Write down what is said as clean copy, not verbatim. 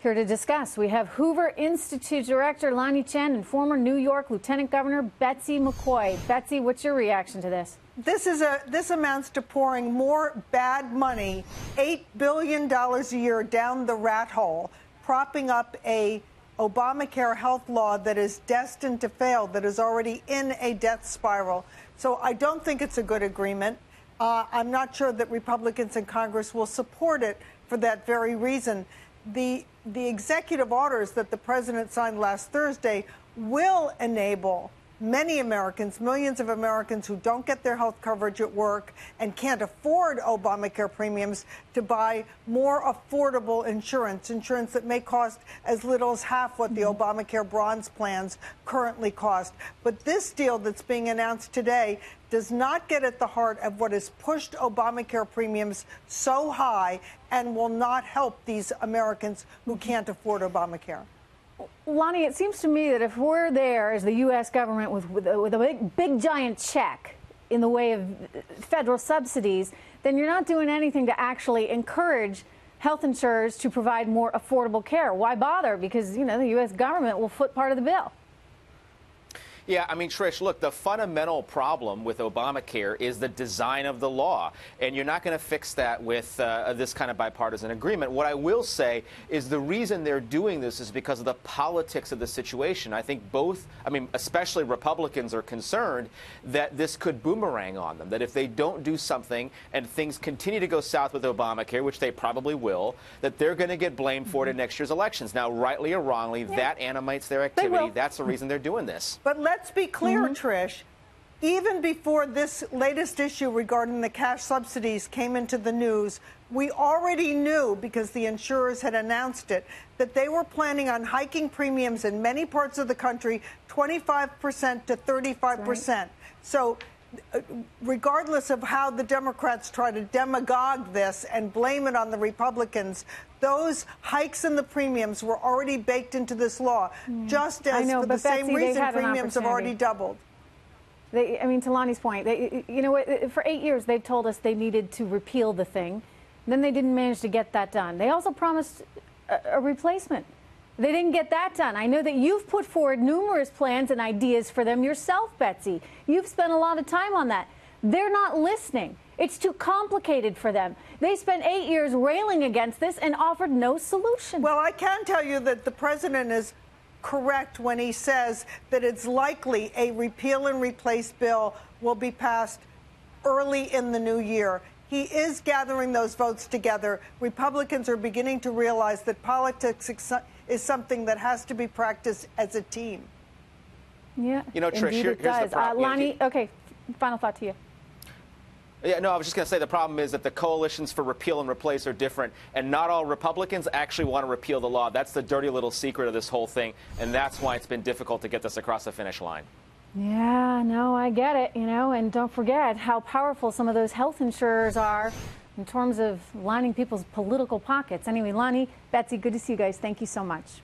Here to discuss, we have Hoover Institute Director Lanhee Chen and former New York Lieutenant Governor Betsy McCaughey. Betsy, what's your reaction to this? This amounts to pouring more bad money, $8 billion a year down the rat hole, propping up a ObamaCare health law that is destined to fail, that is already in a death spiral. So I don't think it's a good agreement. I'm not sure that Republicans in Congress will support it for that very reason. The executive orders that the president signed last Thursday will enable many Americans, millions of Americans who don't get their health coverage at work and can't afford Obamacare premiums, to buy more affordable insurance that may cost as little as half what the Obamacare bronze plans currently cost. But this deal that's being announced today does not get at the heart of what has pushed Obamacare premiums so high and will not help these Americans who can't afford Obamacare. Lanhee, it seems to me that if we're there as the U.S. government with a big giant check in the way of federal subsidies, then you're not doing anything to actually encourage health insurers to provide more affordable care. Why bother? Because, you know, the U.S. government will foot part of the bill. Yeah, I mean, Trish, look, the fundamental problem with Obamacare is the design of the law, and you're not going to fix that with this kind of bipartisan agreement. What I will say is the reason they're doing this is because of the politics of the situation. I think especially Republicans are concerned that this could boomerang on them, that if they don't do something and things continue to go south with Obamacare, which they probably will, that they're going to get blamed for it in next year's elections. Now, rightly or wrongly, that animates their activity. That's the reason they're doing this. But let's be clear, Trish, even before this latest issue regarding the cash subsidies came into the news, we already knew, because the insurers had announced it, that they were planning on hiking premiums in many parts of the country 25% to 35%. Right. So regardless of how the Democrats try to demagogue this and blame it on the Republicans, those hikes in the premiums were already baked into this law, just as for the same reason premiums have already doubled. I mean, to Lanhee's point, you know what, for 8 years they've told us they needed to repeal the thing. Then they didn't manage to get that done. They also promised a replacement. They didn't get that done. I know that you've put forward numerous plans and ideas for them yourself, Betsy. You've spent a lot of time on that. They're not listening. It's too complicated for them. They spent 8 years railing against this and offered no solution. Well, I can tell you that the president is correct when he says that it's likely a repeal and replace bill will be passed early in the new year. He is gathering those votes together. Republicans are beginning to realize that politics is something that has to be practiced as a team. Yeah, you know, Trish, here's the problem. Lanhee, okay, final thought to you. Yeah, no, I was just going to say the problem is that the coalitions for repeal and replace are different, and not all Republicans actually want to repeal the law. That's the dirty little secret of this whole thing, and that's why it's been difficult to get this across the finish line. Yeah, no, I get it, you know, and don't forget how powerful some of those health insurers are in terms of lining people's political pockets. Anyway, Lanhee, Betsy, good to see you guys. Thank you so much.